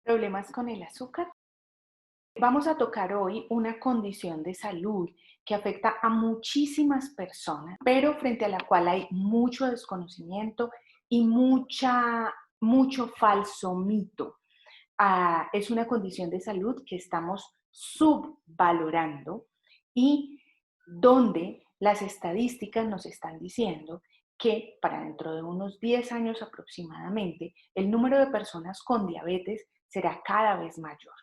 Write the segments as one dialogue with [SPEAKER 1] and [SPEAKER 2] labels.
[SPEAKER 1] Problemas con el azúcar. Vamos a tocar hoy una condición de salud que afecta a muchísimas personas, pero frente a la cual hay mucho desconocimiento y mucho falso mito. Es una condición de salud que estamos subvalorando y donde las estadísticas nos están diciendo que para dentro de unos 10 años aproximadamente, el número de personas con diabetes será cada vez mayor.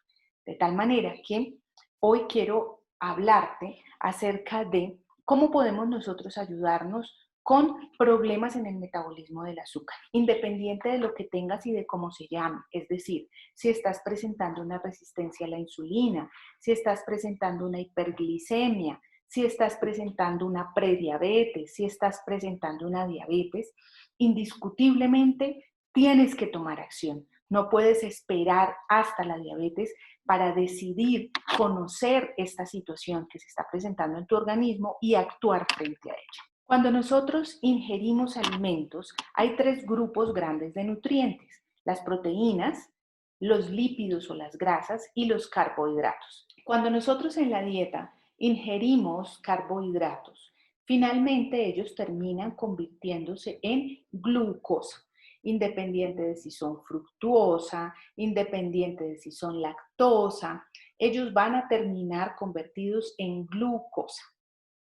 [SPEAKER 1] De tal manera que hoy quiero hablarte acerca de cómo podemos nosotros ayudarnos con problemas en el metabolismo del azúcar, independiente de lo que tengas y de cómo se llame. Es decir, si estás presentando una resistencia a la insulina, si estás presentando una hiperglicemia, si estás presentando una prediabetes, si estás presentando una diabetes, indiscutiblemente tienes que tomar acción. No puedes esperar hasta la diabetes para decidir conocer esta situación que se está presentando en tu organismo y actuar frente a ella. Cuando nosotros ingerimos alimentos, hay tres grupos grandes de nutrientes: las proteínas, los lípidos o las grasas y los carbohidratos. Cuando nosotros en la dieta ingerimos carbohidratos, finalmente ellos terminan convirtiéndose en glucosa, independiente de si son fructuosa, independiente de si son lactosa, ellos van a terminar convertidos en glucosa.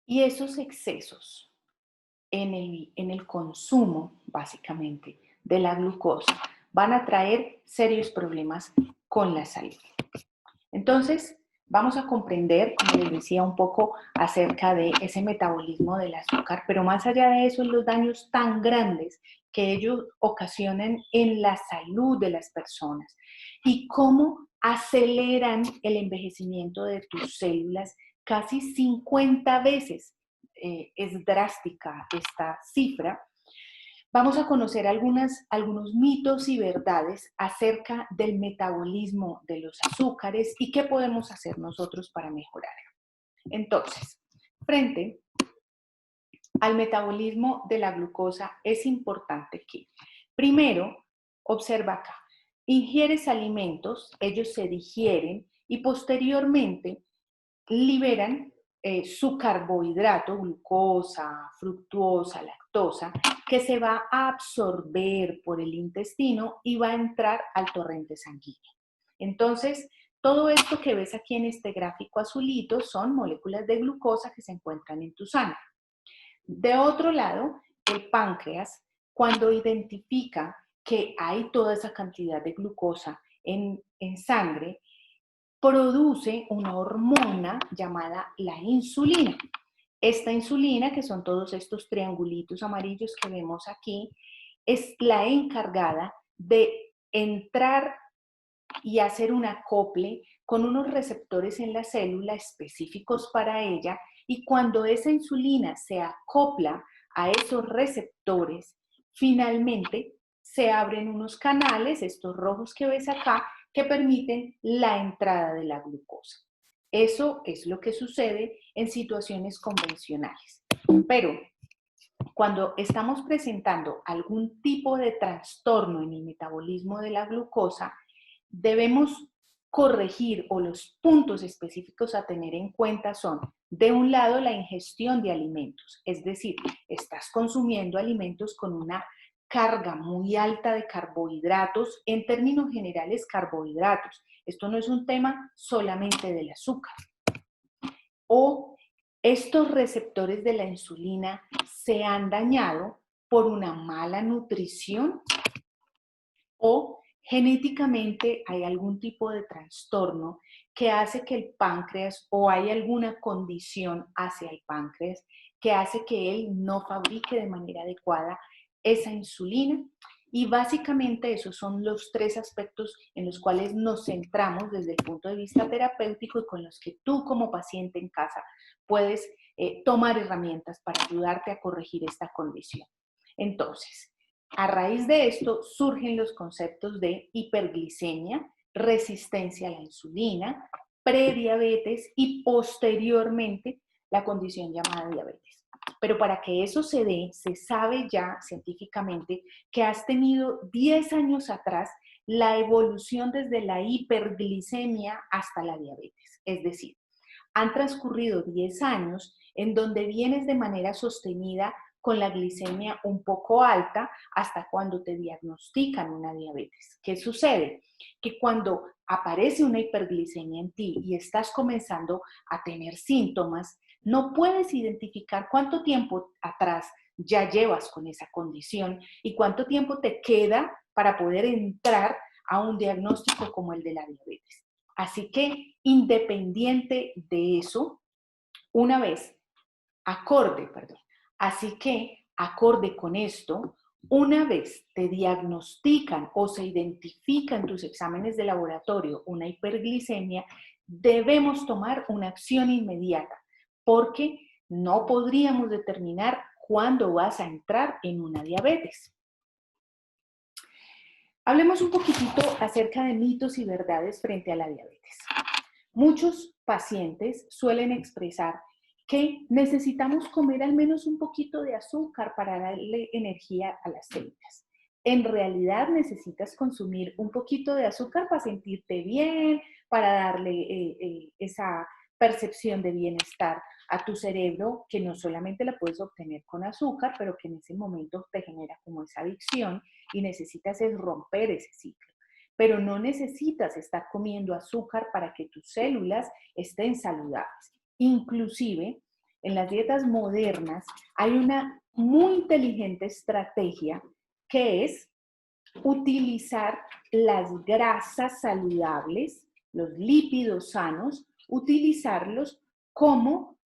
[SPEAKER 1] Y esos excesos en el consumo, básicamente, de la glucosa, van a traer serios problemas con la salud. Entonces, vamos a comprender, como les decía, un poco acerca de ese metabolismo del azúcar, pero más allá de eso, los daños tan grandes que ellos ocasionan en la salud de las personas y cómo aceleran el envejecimiento de tus células casi 50 veces. Es drástica esta cifra. Vamos a conocer algunos mitos y verdades acerca del metabolismo de los azúcares y qué podemos hacer nosotros para mejorar. Entonces, frente al metabolismo de la glucosa, es importante que, primero, observa acá, ingieres alimentos, ellos se digieren y posteriormente liberan su carbohidrato, glucosa, fructuosa, lactosa, que se va a absorber por el intestino y va a entrar al torrente sanguíneo. Entonces, todo esto que ves aquí en este gráfico azulito son moléculas de glucosa que se encuentran en tu sangre. De otro lado, el páncreas, cuando identifica que hay toda esa cantidad de glucosa en sangre, produce una hormona llamada la insulina. Esta insulina, que son todos estos triangulitos amarillos que vemos aquí, es la encargada de entrar y hacer un acople con unos receptores en la célula específicos para ella, y cuando esa insulina se acopla a esos receptores, finalmente se abren unos canales, estos rojos que ves acá, que permiten la entrada de la glucosa. Eso es lo que sucede en situaciones convencionales. Pero cuando estamos presentando algún tipo de trastorno en el metabolismo de la glucosa, debemos corregir, o los puntos específicos a tener en cuenta son, de un lado, la ingestión de alimentos, es decir, estás consumiendo alimentos con una carga muy alta de carbohidratos, en términos generales carbohidratos. Esto no es un tema solamente del azúcar. O estos receptores de la insulina se han dañado por una mala nutrición, o genéticamente hay algún tipo de trastorno que hace que el páncreas, o hay alguna condición hacia el páncreas que hace que él no fabrique de manera adecuada esa insulina. Y básicamente esos son los tres aspectos en los cuales nos centramos desde el punto de vista terapéutico y con los que tú como paciente en casa puedes tomar herramientas para ayudarte a corregir esta condición. Entonces, a raíz de esto surgen los conceptos de hiperglicemia, resistencia a la insulina, prediabetes y posteriormente la condición llamada diabetes. Pero para que eso se dé, se sabe ya científicamente que has tenido 10 años atrás la evolución desde la hiperglicemia hasta la diabetes. Es decir, han transcurrido 10 años en donde vienes de manera sostenida con la glicemia un poco alta hasta cuando te diagnostican una diabetes. ¿Qué sucede? Que cuando aparece una hiperglicemia en ti y estás comenzando a tener síntomas, no puedes identificar cuánto tiempo atrás ya llevas con esa condición y cuánto tiempo te queda para poder entrar a un diagnóstico como el de la diabetes. Así que, independiente de eso, una vez, así que, acorde con esto, una vez te diagnostican o se identifica en tus exámenes de laboratorio una hiperglicemia, debemos tomar una acción inmediata, porque no podríamos determinar cuándo vas a entrar en una diabetes. Hablemos un poquitito acerca de mitos y verdades frente a la diabetes. Muchos pacientes suelen expresar que necesitamos comer al menos un poquito de azúcar para darle energía a las células. En realidad necesitas consumir un poquito de azúcar para sentirte bien, para darle esa percepción de bienestar a tu cerebro, que no solamente la puedes obtener con azúcar, pero que en ese momento te genera como esa adicción y necesitas es romper ese ciclo. Pero no necesitas estar comiendo azúcar para que tus células estén saludables. Inclusive, en las dietas modernas hay una muy inteligente estrategia que es utilizar las grasas saludables, los lípidos sanos, utilizarlos como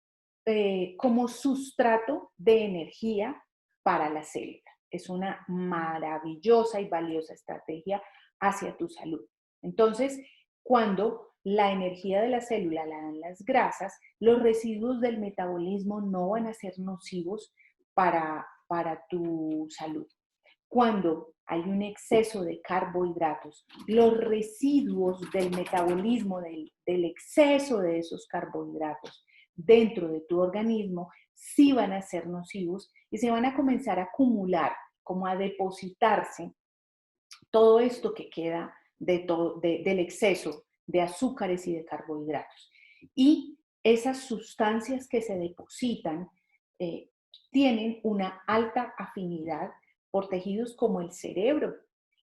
[SPEAKER 1] sustrato de energía para la célula. Es una maravillosa y valiosa estrategia hacia tu salud. Entonces, cuando la energía de la célula la dan las grasas, los residuos del metabolismo no van a ser nocivos para tu salud. Cuando hay un exceso de carbohidratos, los residuos del metabolismo, del exceso de esos carbohidratos dentro de tu organismo, sí van a ser nocivos y se van a comenzar a acumular, como a depositarse todo esto que queda del exceso de azúcares y de carbohidratos. Y esas sustancias que se depositan tienen una alta afinidad por tejidos como el cerebro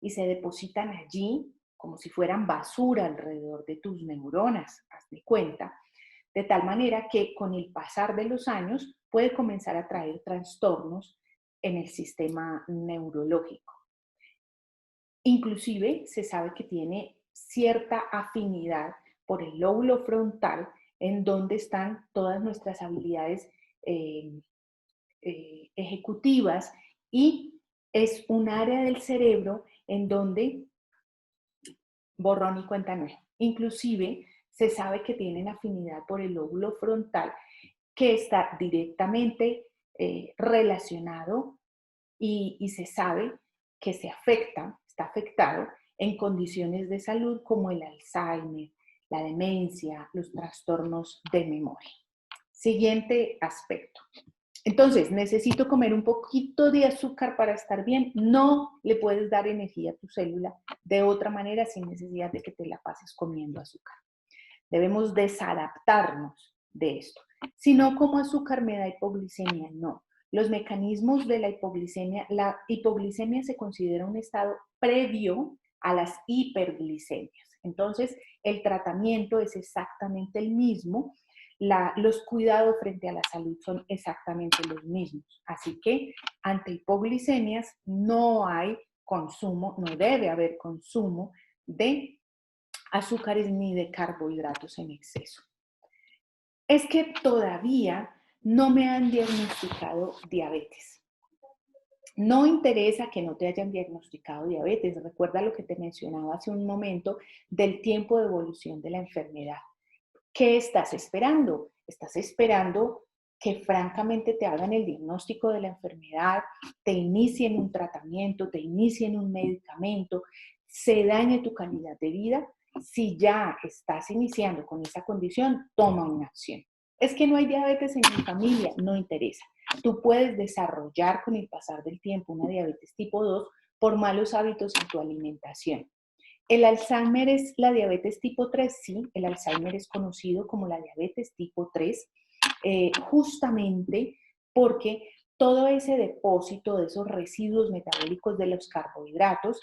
[SPEAKER 1] y se depositan allí como si fueran basura alrededor de tus neuronas, haz de cuenta, de tal manera que con el pasar de los años puede comenzar a traer trastornos en el sistema neurológico. Inclusive se sabe que tiene cierta afinidad por el lóbulo frontal, en donde están todas nuestras habilidades eh, ejecutivas, y es un área del cerebro en donde borrón y cuenta nueva. Inclusive se sabe que tienen afinidad por el lóbulo frontal, que está directamente relacionado y se sabe que está afectado en condiciones de salud como el Alzheimer, la demencia, los trastornos de memoria. Siguiente aspecto. Entonces, necesito comer un poquito de azúcar para estar bien. No le puedes dar energía a tu célula de otra manera sin necesidad de que te la pases comiendo azúcar. Debemos desadaptarnos de esto. Si no como azúcar me da hipoglicemia, no. Los mecanismos de la hipoglicemia se considera un estado previo a las hiperglicemias. Entonces, el tratamiento es exactamente el mismo. Los cuidados frente a la salud son exactamente los mismos. Así que ante hipoglicemias no hay consumo, no debe haber consumo de azúcares ni de carbohidratos en exceso. Es que todavía no me han diagnosticado diabetes. No interesa que no te hayan diagnosticado diabetes. Recuerda lo que te mencionaba hace un momento del tiempo de evolución de la enfermedad. ¿Qué estás esperando? Estás esperando que francamente te hagan el diagnóstico de la enfermedad, te inicien un tratamiento, te inicien un medicamento, se dañe tu calidad de vida. Si ya estás iniciando con esa condición, toma una acción. Es que no hay diabetes en mi familia, no interesa. Tú puedes desarrollar con el pasar del tiempo una diabetes tipo 2 por malos hábitos en tu alimentación. ¿El Alzheimer es la diabetes tipo 3? Sí, el Alzheimer es conocido como la diabetes tipo 3, justamente porque todo ese depósito de esos residuos metabólicos de los carbohidratos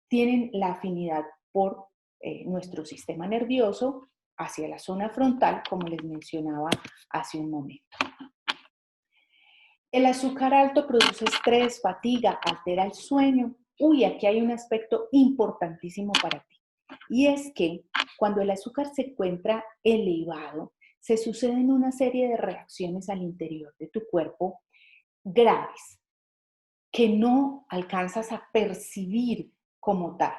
[SPEAKER 1] tienen la afinidad por nuestro sistema nervioso hacia la zona frontal, como les mencionaba hace un momento. El azúcar alto produce estrés, fatiga, altera el sueño. Uy, aquí hay un aspecto importantísimo para ti. Y es que cuando el azúcar se encuentra elevado, se suceden una serie de reacciones al interior de tu cuerpo graves que no alcanzas a percibir como tal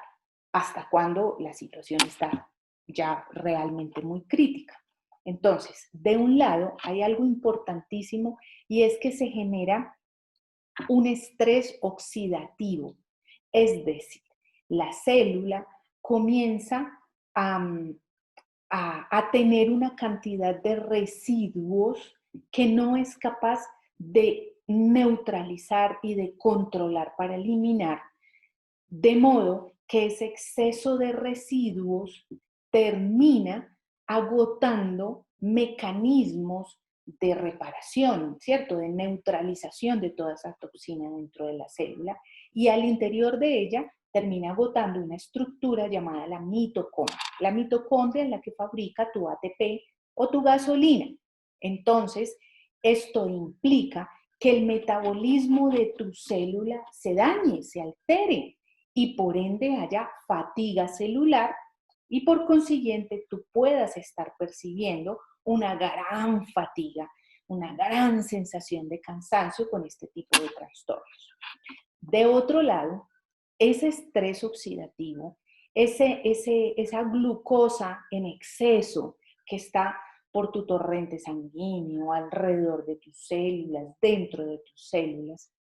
[SPEAKER 1] hasta cuando la situación está ya realmente muy crítica. Entonces, de un lado hay algo importantísimo y es que se genera un estrés oxidativo, es decir, la célula comienza a tener una cantidad de residuos que no es capaz de neutralizar y de controlar para eliminar, de modo que ese exceso de residuos termina agotando mecanismos de reparación, ¿cierto? De neutralización de toda esa toxina dentro de la célula y al interior de ella termina agotando una estructura llamada la mitocondria. La mitocondria es la que fabrica tu ATP o tu gasolina. Entonces, esto implica que el metabolismo de tu célula se dañe, se altere y por ende haya fatiga celular y por consiguiente tú puedas estar percibiendo una gran fatiga, una gran sensación de cansancio con este tipo de trastornos. De otro lado, ese estrés oxidativo, esa glucosa en exceso que está por tu torrente sanguíneo, alrededor de tus células, dentro de tus células,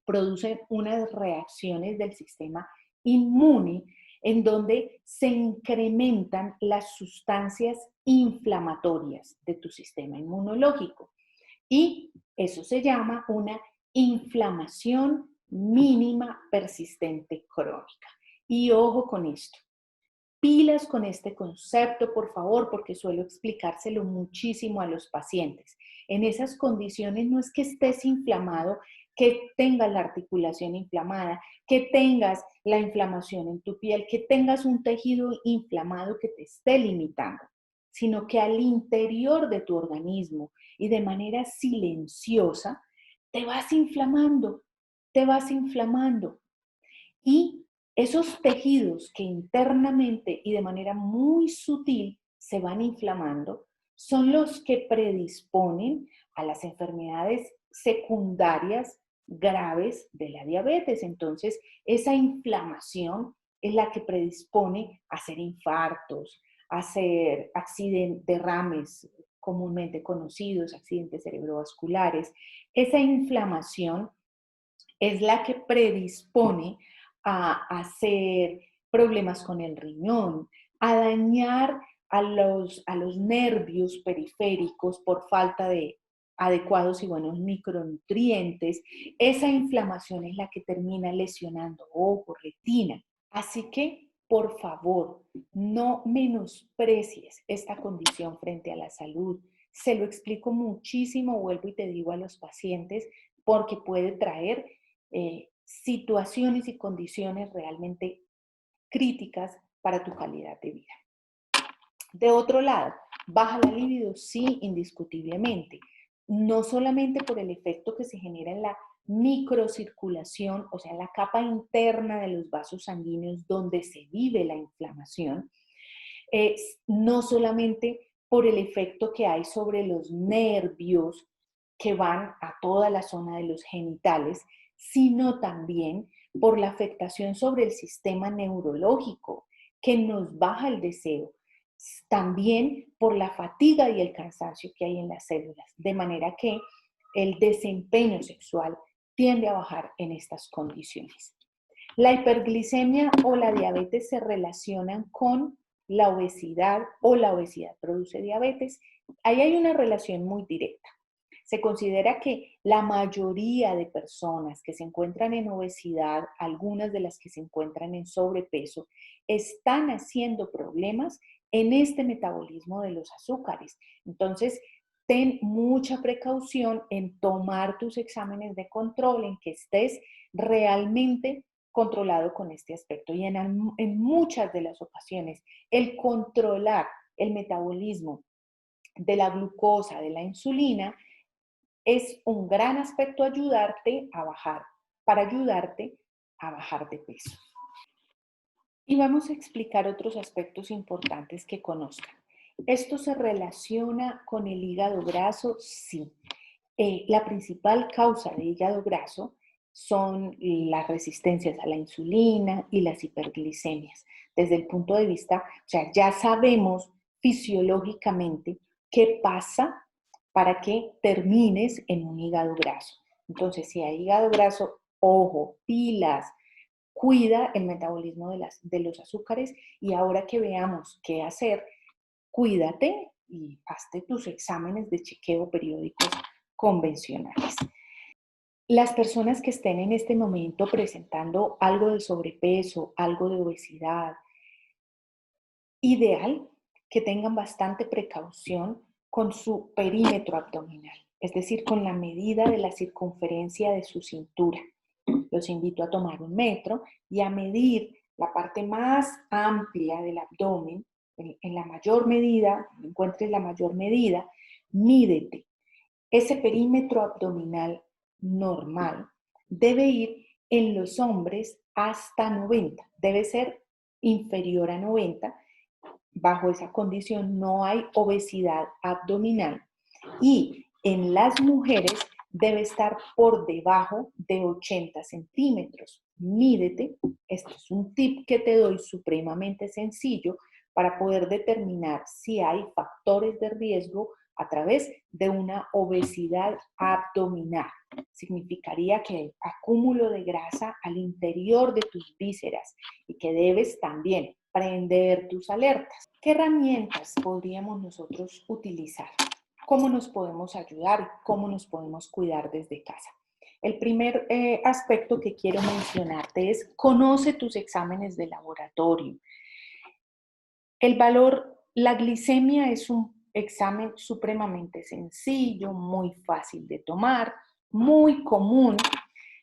[SPEAKER 1] produce unas reacciones del sistema inmune en donde se incrementan las sustancias inflamatorias de tu sistema inmunológico. Y eso se llama una inflamación mínima persistente crónica. Y ojo con esto, pilas con este concepto, por favor, porque suelo explicárselo muchísimo a los pacientes. En esas condiciones no es que estés inflamado, que tengas la articulación inflamada, que tengas la inflamación en tu piel, que tengas un tejido inflamado que te esté limitando, sino que al interior de tu organismo y de manera silenciosa te vas inflamando, te vas inflamando. Y esos tejidos que internamente y de manera muy sutil se van inflamando son los que predisponen a las enfermedades secundarias graves de la diabetes. Entonces, esa inflamación es la que predispone a hacer infartos, a hacer derrames comúnmente conocidos, accidentes cerebrovasculares. Esa inflamación es la que predispone a hacer problemas con el riñón, a dañar a los nervios periféricos por falta de adecuados y buenos micronutrientes. Esa inflamación es la que termina lesionando ojo, retina. Así que, por favor, no menosprecies esta condición frente a la salud. Se lo explico muchísimo, vuelvo y te digo a los pacientes, porque puede traer situaciones y condiciones realmente críticas para tu calidad de vida. De otro lado, baja la libido, sí, indiscutiblemente. No solamente por el efecto que se genera en la microcirculación, o sea, en la capa interna de los vasos sanguíneos donde se vive la inflamación, no solamente por el efecto que hay sobre los nervios que van a toda la zona de los genitales, sino también por la afectación sobre el sistema neurológico, que nos baja el deseo, también por la fatiga y el cansancio que hay en las células, de manera que el desempeño sexual tiende a bajar en estas condiciones. La hiperglicemia o la diabetes se relacionan con la obesidad o la obesidad produce diabetes. Ahí hay una relación muy directa. Se considera que la mayoría de personas que se encuentran en obesidad, algunas de las que se encuentran en sobrepeso, están haciendo problemas en este metabolismo de los azúcares. Entonces, ten mucha precaución en tomar tus exámenes de control, en que estés realmente controlado con este aspecto. Y en muchas de las ocasiones, el controlar el metabolismo de la glucosa, de la insulina, es un gran aspecto ayudarte a bajar, para ayudarte a bajar de peso. Y vamos a explicar otros aspectos importantes que conozcan. ¿Esto se relaciona con el hígado graso? Sí. La principal causa de hígado graso son las resistencias a la insulina y las hiperglicemias. Desde el punto de vista, o sea, ya sabemos fisiológicamente qué pasa para que termines en un hígado graso. Entonces, si hay hígado graso, ojo, pilas, cuida el metabolismo de los azúcares y ahora que veamos qué hacer, cuídate y hazte tus exámenes de chequeo periódicos convencionales. Las personas que estén en este momento presentando algo de sobrepeso, algo de obesidad, ideal que tengan bastante precaución con su perímetro abdominal, es decir, con la medida de la circunferencia de su cintura. Los invito a tomar 1 metro y a medir la parte más amplia del abdomen, en la mayor medida, encuentres la mayor medida, mídete. Ese perímetro abdominal normal debe ir en los hombres hasta 90, debe ser inferior a 90. Bajo esa condición no hay obesidad abdominal y en las mujeres debe estar por debajo de 80 centímetros. Mídete, esto es un tip que te doy supremamente sencillo para poder determinar si hay factores de riesgo a través de una obesidad abdominal. Significaría que hay acúmulo de grasa al interior de tus vísceras y que debes también prender tus alertas. ¿Qué herramientas podríamos nosotros utilizar? ¿Cómo nos podemos ayudar? ¿Cómo nos podemos cuidar desde casa? El primer aspecto que quiero mencionarte es conoce tus exámenes de laboratorio. El valor, la glicemia es un examen supremamente sencillo, muy fácil de tomar, muy común,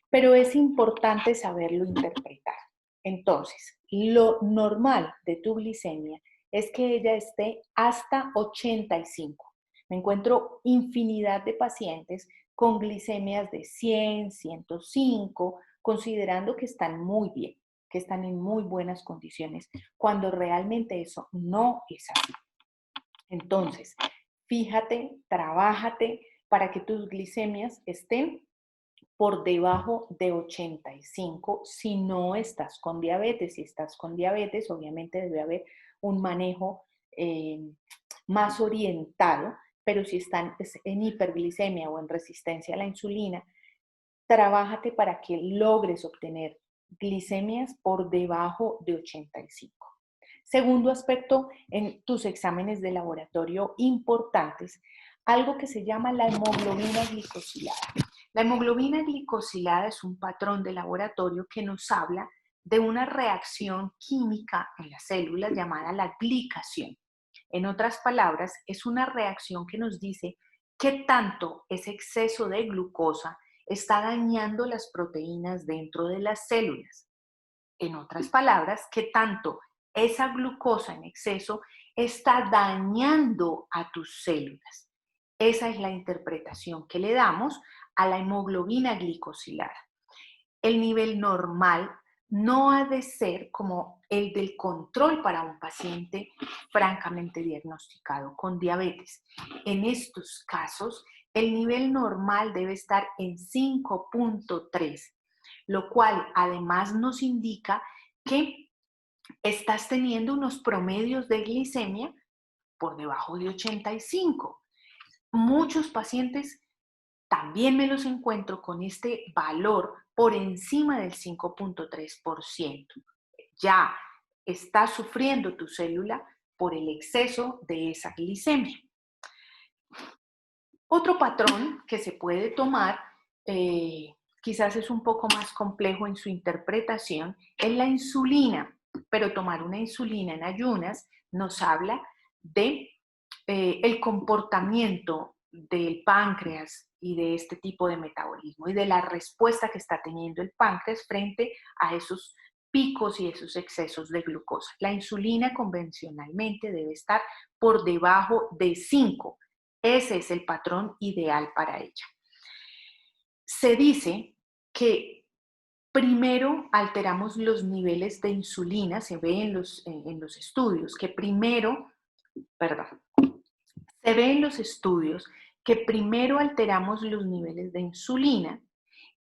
[SPEAKER 1] pero es importante saberlo interpretar. Entonces, lo normal de tu glicemia es que ella esté hasta 85. Me encuentro infinidad de pacientes con glicemias de 100, 105, considerando que están muy bien, que están en muy buenas condiciones, cuando realmente eso no es así. Entonces, fíjate, trabájate para que tus glicemias estén por debajo de 85 si no estás con diabetes. Si estás con diabetes, obviamente debe haber un manejo más orientado, pero si están en hiperglicemia o en resistencia a la insulina, trabájate para que logres obtener glicemias por debajo de 85. Segundo aspecto, en tus exámenes de laboratorio importantes, algo que se llama la hemoglobina glicosilada. La hemoglobina glicosilada es un patrón de laboratorio que nos habla de una reacción química en las células llamada la glicación. En otras palabras, es una reacción que nos dice qué tanto ese exceso de glucosa está dañando las proteínas dentro de las células. En otras palabras, qué tanto esa glucosa en exceso está dañando a tus células. Esa es la interpretación que le damos a la hemoglobina glicosilada. El nivel normal no ha de ser como el del control para un paciente francamente diagnosticado con diabetes. En estos casos, el nivel normal debe estar en 5.3, lo cual además nos indica que estás teniendo unos promedios de glicemia por debajo de 85. Muchos pacientes también me los encuentro con este valor por encima del 5.3%. Ya está sufriendo tu célula por el exceso de esa glicemia. Otro patrón que se puede tomar, quizás es un poco más complejo en su interpretación, es la insulina, pero tomar una insulina en ayunas nos habla de el comportamiento del páncreas y de este tipo de metabolismo y de la respuesta que está teniendo el páncreas frente a esos picos y esos excesos de glucosa. La insulina convencionalmente debe estar por debajo de 5. Ese es el patrón ideal para ella. Se dice que primero alteramos los niveles de insulina, se ve en los estudios, que primero, perdón, se ve en los estudios que primero alteramos los niveles de insulina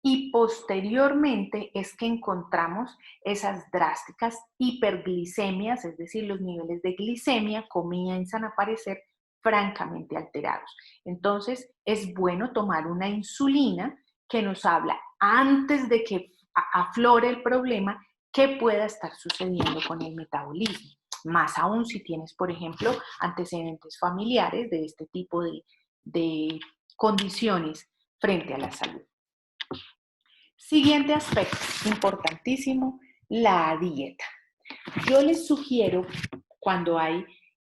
[SPEAKER 1] y posteriormente es que encontramos esas drásticas hiperglicemias, es decir, los niveles de glicemia comienzan a aparecer francamente alterados. Entonces, es bueno tomar una insulina que nos habla antes de que aflore el problema qué pueda estar sucediendo con el metabolismo. Más aún si tienes, por ejemplo, antecedentes familiares de este tipo de condiciones frente a la salud. Siguiente aspecto importantísimo, la dieta. Yo les sugiero cuando hay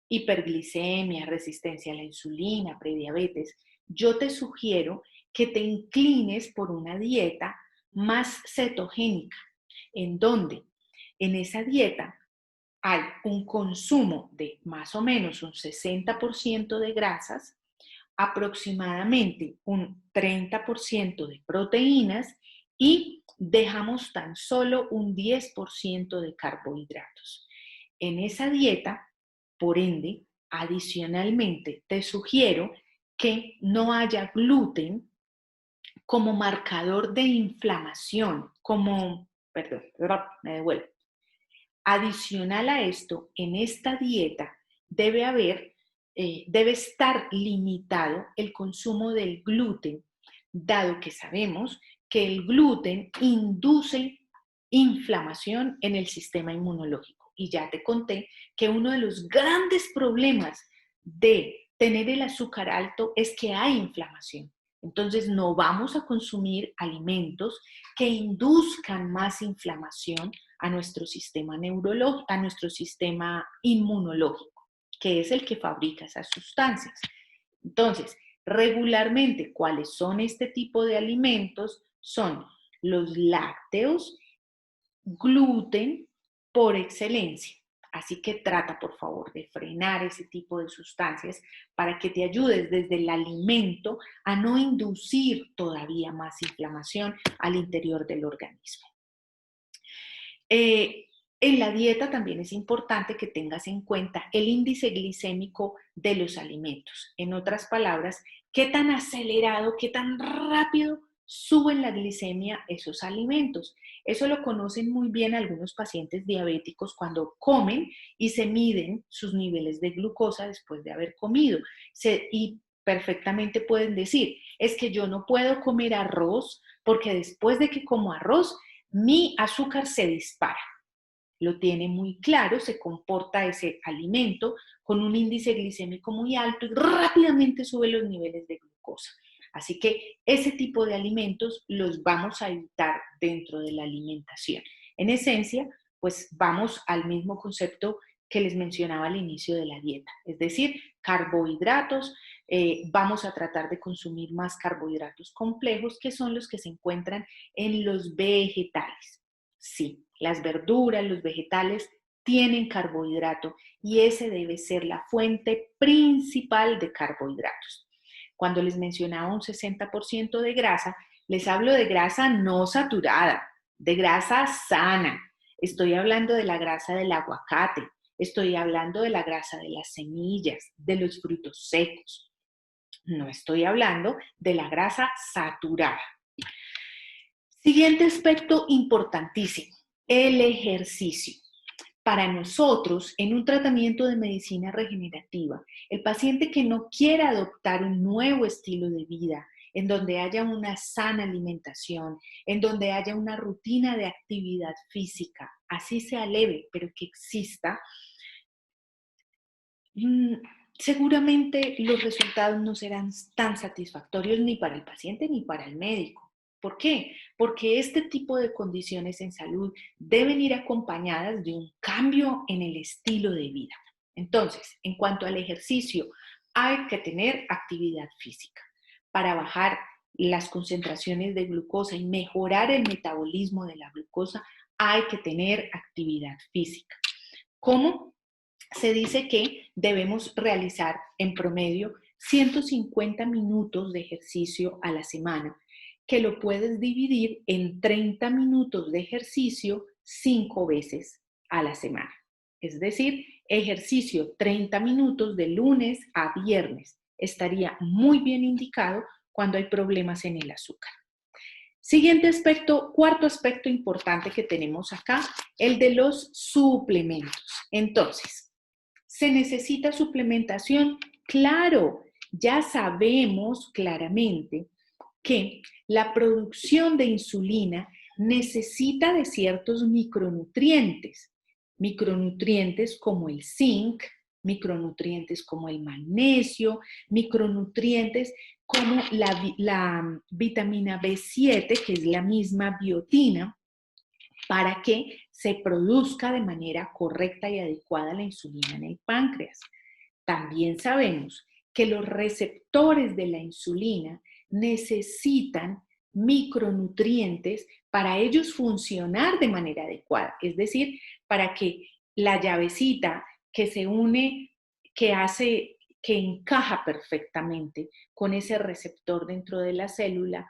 [SPEAKER 1] hiperglicemia, resistencia a la insulina, prediabetes, yo te sugiero que te inclines por una dieta más cetogénica, en donde en esa dieta hay un consumo de más o menos un 60% de grasas, aproximadamente un 30% de proteínas y dejamos tan solo un 10% de carbohidratos. En esa dieta, por ende, adicionalmente te sugiero que no haya gluten como marcador de inflamación, perdón, me devuelvo. Adicional a esto, en esta dieta debe estar limitado el consumo del gluten, dado que sabemos que el gluten induce inflamación en el sistema inmunológico. Y ya te conté que uno de los grandes problemas de tener el azúcar alto es que hay inflamación. Entonces no vamos a consumir alimentos que induzcan más inflamación a nuestro sistema neurológico, a nuestro sistema inmunológico, que es el que fabrica esas sustancias. Entonces, regularmente, ¿cuáles son este tipo de alimentos? Son los lácteos, gluten por excelencia. Así que trata, por favor, de frenar ese tipo de sustancias para que te ayudes desde el alimento a no inducir todavía más inflamación al interior del organismo. En la dieta también es importante que tengas en cuenta el índice glicémico de los alimentos. En otras palabras, qué tan acelerado, qué tan rápido suben la glicemia esos alimentos. Eso lo conocen muy bien algunos pacientes diabéticos cuando comen y se miden sus niveles de glucosa después de haber comido. Y perfectamente pueden decir, es que yo no puedo comer arroz porque después de que como arroz, mi azúcar se dispara. Lo tiene muy claro, se comporta ese alimento con un índice glicémico muy alto y rápidamente sube los niveles de glucosa. Así que ese tipo de alimentos los vamos a evitar dentro de la alimentación. En esencia, pues vamos al mismo concepto que les mencionaba al inicio de la dieta, es decir, carbohidratos. Vamos a tratar de consumir más carbohidratos complejos, que son los que se encuentran en los vegetales. Sí, las verduras, los vegetales tienen carbohidrato y ese debe ser la fuente principal de carbohidratos. Cuando les mencionaba un 60% de grasa, les hablo de grasa no saturada, de grasa sana. Estoy hablando de la grasa del aguacate, estoy hablando de la grasa de las semillas, de los frutos secos. No estoy hablando de la grasa saturada. Siguiente aspecto importantísimo, el ejercicio. Para nosotros, en un tratamiento de medicina regenerativa, el paciente que no quiera adoptar un nuevo estilo de vida, en donde haya una sana alimentación, en donde haya una rutina de actividad física, así sea leve, pero que exista, seguramente los resultados no serán tan satisfactorios ni para el paciente ni para el médico. ¿Por qué? Porque este tipo de condiciones en salud deben ir acompañadas de un cambio en el estilo de vida. Entonces, en cuanto al ejercicio, hay que tener actividad física para bajar las concentraciones de glucosa y mejorar el metabolismo de la glucosa. Hay que tener actividad física. ¿Cómo? Se dice que debemos realizar en promedio 150 minutos de ejercicio a la semana, que lo puedes dividir en 30 minutos de ejercicio 5 veces a la semana. Es decir, ejercicio 30 minutos de lunes a viernes. Estaría muy bien indicado cuando hay problemas en el azúcar. Siguiente aspecto, cuarto aspecto importante que tenemos acá, el de los suplementos. Entonces, ¿se necesita suplementación? Claro, ya sabemos claramente que la producción de insulina necesita de ciertos micronutrientes, micronutrientes como el zinc, micronutrientes como el magnesio, micronutrientes como la vitamina B7, que es la misma biotina, para que se produzca de manera correcta y adecuada la insulina en el páncreas. También sabemos que los receptores de la insulina necesitan micronutrientes para ellos funcionar de manera adecuada, es decir, para que la llavecita que se une, que encaja perfectamente con ese receptor dentro de la célula,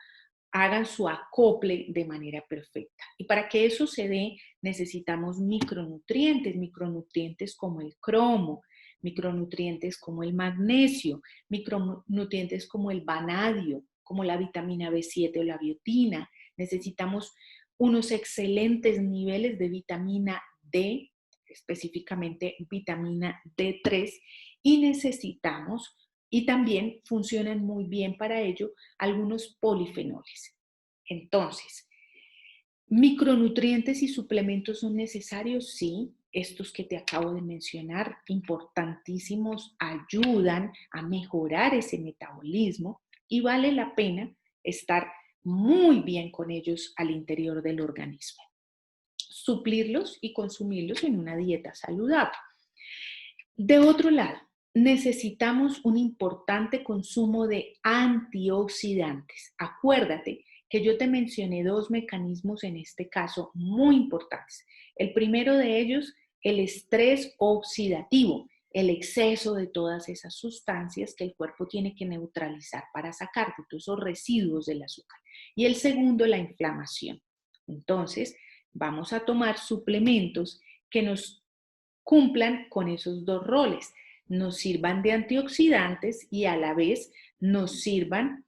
[SPEAKER 1] hagan su acople de manera perfecta. Y para que eso se dé, necesitamos micronutrientes, micronutrientes como el cromo, micronutrientes como el magnesio, micronutrientes como el vanadio, como la vitamina B7 o la biotina. Necesitamos unos excelentes niveles de vitamina D, específicamente vitamina D3, y necesitamos, y también funcionan muy bien para ello, algunos polifenoles. Entonces, ¿micronutrientes y suplementos son necesarios? Sí, estos que te acabo de mencionar, importantísimos, ayudan a mejorar ese metabolismo y vale la pena estar muy bien con ellos al interior del organismo. Suplirlos y consumirlos en una dieta saludable. De otro lado, necesitamos un importante consumo de antioxidantes. Acuérdate que yo te mencioné dos mecanismos en este caso muy importantes. El primero de ellos, el estrés oxidativo, el exceso de todas esas sustancias que el cuerpo tiene que neutralizar para sacar de todos esos residuos del azúcar. Y el segundo, la inflamación. Entonces, vamos a tomar suplementos que nos cumplan con esos dos roles, nos sirvan de antioxidantes y a la vez nos sirvan,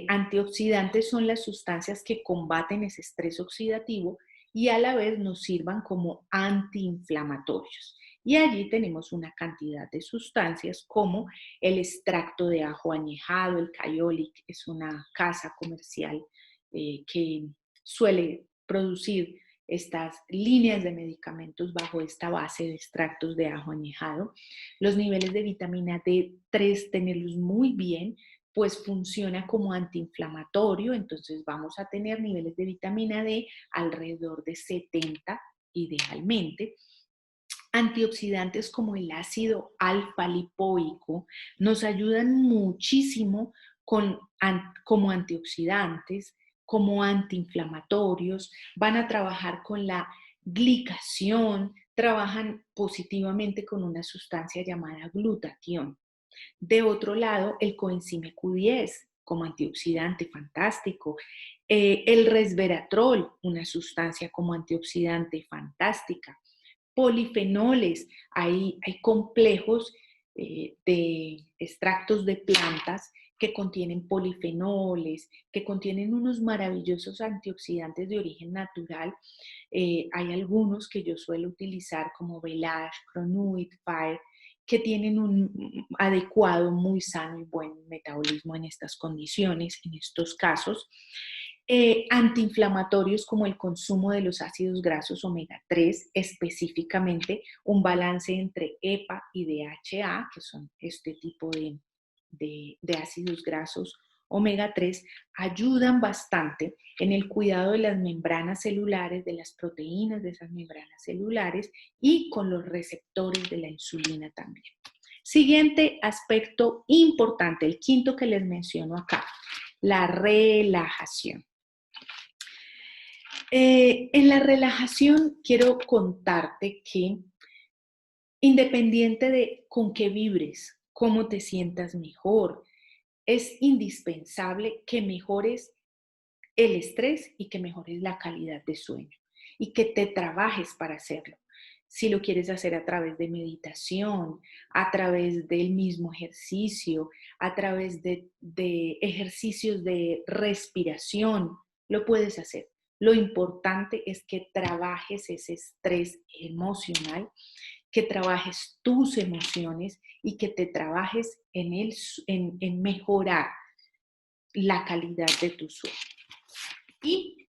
[SPEAKER 1] antioxidantes son las sustancias que combaten ese estrés oxidativo y a la vez nos sirvan como antiinflamatorios. Y allí tenemos una cantidad de sustancias como el extracto de ajo añejado, el Kyolic, es una casa comercial que suele producir estas líneas de medicamentos bajo esta base de extractos de ajo añejado. Los niveles de vitamina D3, tenerlos muy bien, pues funciona como antiinflamatorio, entonces vamos a tener niveles de vitamina D alrededor de 70 idealmente. Antioxidantes como el ácido alfa-lipoico nos ayudan muchísimo como antioxidantes, como antiinflamatorios, van a trabajar con la glicación, trabajan positivamente con una sustancia llamada glutatión. De otro lado, el coenzima Q10 como antioxidante fantástico, el resveratrol, una sustancia como antioxidante fantástica, polifenoles, hay complejos de extractos de plantas que contienen polifenoles, que contienen unos maravillosos antioxidantes de origen natural. Hay algunos que yo suelo utilizar como Village, Cronuit, Fire, que tienen un adecuado, muy sano y buen metabolismo en estas condiciones, en estos casos. Antiinflamatorios como el consumo de los ácidos grasos omega 3, específicamente un balance entre EPA y DHA, que son este tipo de ácidos grasos omega 3, ayudan bastante en el cuidado de las membranas celulares, de las proteínas de esas membranas celulares y con los receptores de la insulina también. Siguiente aspecto importante, el quinto que les menciono acá, la relajación. En la relajación quiero contarte que independiente de con qué vibres, cómo te sientas mejor, es indispensable que mejores el estrés y que mejores la calidad de sueño y que te trabajes para hacerlo. Si lo quieres hacer a través de meditación, a través del mismo ejercicio, a través de ejercicios de respiración, lo puedes hacer. Lo importante es que trabajes ese estrés emocional, que trabajes tus emociones y que te trabajes en mejorar la calidad de tu sueño. Y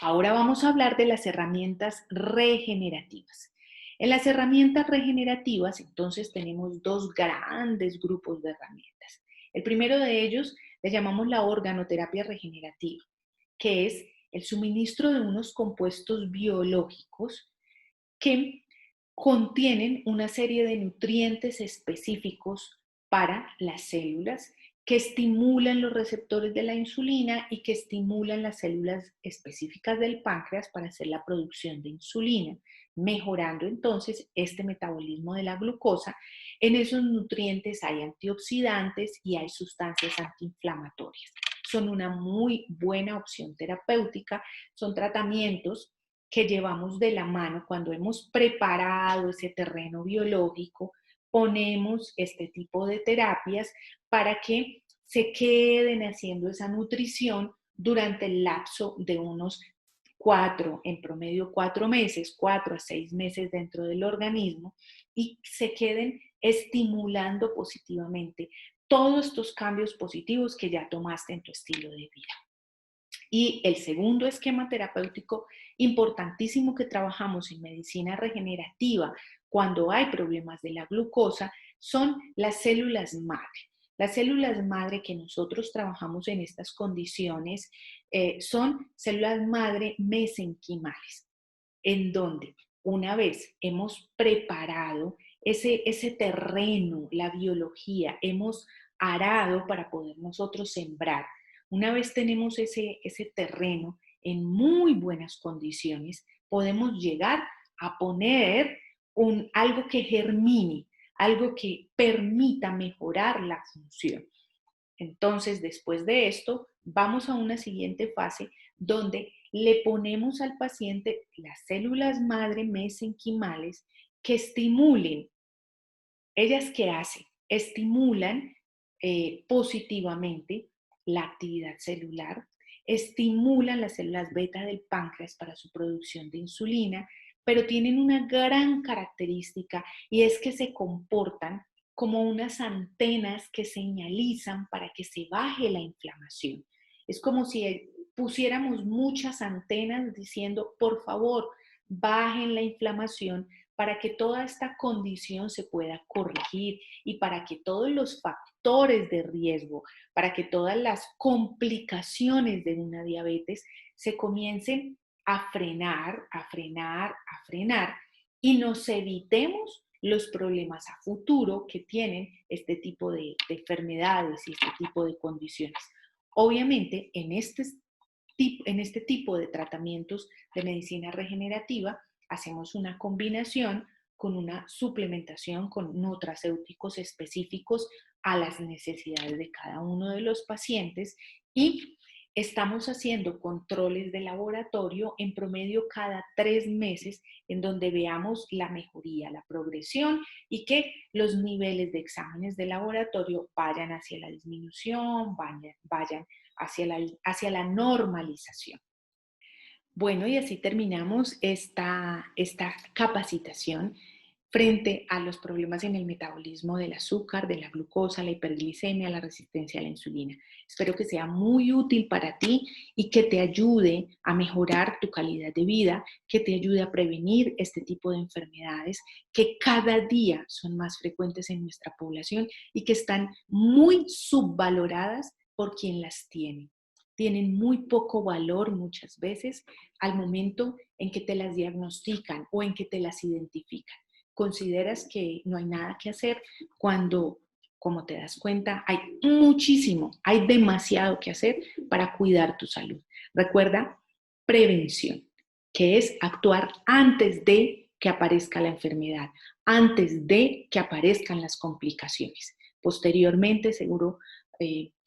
[SPEAKER 1] ahora vamos a hablar de las herramientas regenerativas. En las herramientas regenerativas, entonces, tenemos dos grandes grupos de herramientas. El primero de ellos le llamamos la organoterapia regenerativa, que es el suministro de unos compuestos biológicos que contienen una serie de nutrientes específicos para las células que estimulan los receptores de la insulina y que estimulan las células específicas del páncreas para hacer la producción de insulina, mejorando entonces este metabolismo de la glucosa. En esos nutrientes hay antioxidantes y hay sustancias antiinflamatorias. Son una muy buena opción terapéutica, son tratamientos que llevamos de la mano cuando hemos preparado ese terreno biológico, ponemos este tipo de terapias para que se queden haciendo esa nutrición durante el lapso de unos 4, en promedio 4 meses, 4 a 6 meses dentro del organismo y se queden estimulando positivamente todos estos cambios positivos que ya tomaste en tu estilo de vida. Y el segundo esquema terapéutico importantísimo que trabajamos en medicina regenerativa cuando hay problemas de la glucosa son las células madre. Las células madre que nosotros trabajamos en estas condiciones son células madre mesenquimales, en donde una vez hemos preparado ese terreno, la biología, hemos arado para poder nosotros sembrar. Una vez tenemos ese terreno en muy buenas condiciones, podemos llegar a poner algo que germine, algo que permita mejorar la función. Entonces, después de esto, vamos a una siguiente fase donde le ponemos al paciente las células madre mesenquimales que estimulen. ¿Ellas qué hacen? Estimulan positivamente la actividad celular, estimulan las células beta del páncreas para su producción de insulina, pero tienen una gran característica y es que se comportan como unas antenas que señalizan para que se baje la inflamación. Es como si pusiéramos muchas antenas diciendo, por favor, bajen la inflamación para que toda esta condición se pueda corregir y para que todos los factores de riesgo, para que todas las complicaciones de una diabetes se comiencen a frenar, a frenar, a frenar y nos evitemos los problemas a futuro que tienen este tipo de enfermedades y este tipo de condiciones. Obviamente, en este tipo de tratamientos de medicina regenerativa, hacemos una combinación con una suplementación con nutracéuticos específicos a las necesidades de cada uno de los pacientes y estamos haciendo controles de laboratorio en promedio cada 3 meses en donde veamos la mejoría, la progresión y que los niveles de exámenes de laboratorio vayan hacia la disminución, vayan hacia la normalización. Bueno, y así terminamos esta capacitación. frente a los problemas en el metabolismo del azúcar, de la glucosa, la hiperglicemia, la resistencia a la insulina. Espero que sea muy útil para ti y que te ayude a mejorar tu calidad de vida, que te ayude a prevenir este tipo de enfermedades que cada día son más frecuentes en nuestra población y que están muy subvaloradas por quien las tiene. Tienen muy poco valor muchas veces al momento en que te las diagnostican o en que te las identifican. Consideras que no hay nada que hacer cuando, como te das cuenta, hay muchísimo, hay demasiado que hacer para cuidar tu salud. Recuerda, prevención, que es actuar antes de que aparezca la enfermedad, antes de que aparezcan las complicaciones. Posteriormente, seguro,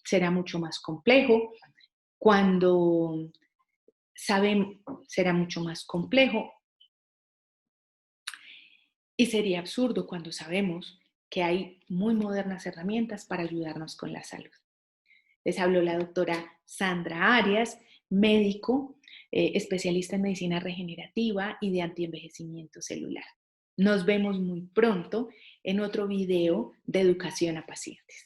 [SPEAKER 1] será mucho más complejo. Cuando sabemos, será mucho más complejo. Y sería absurdo cuando sabemos que hay muy modernas herramientas para ayudarnos con la salud. Les habló la doctora Sandra Arias, médico, especialista en medicina regenerativa y de antienvejecimiento celular. Nos vemos muy pronto en otro video de educación a pacientes.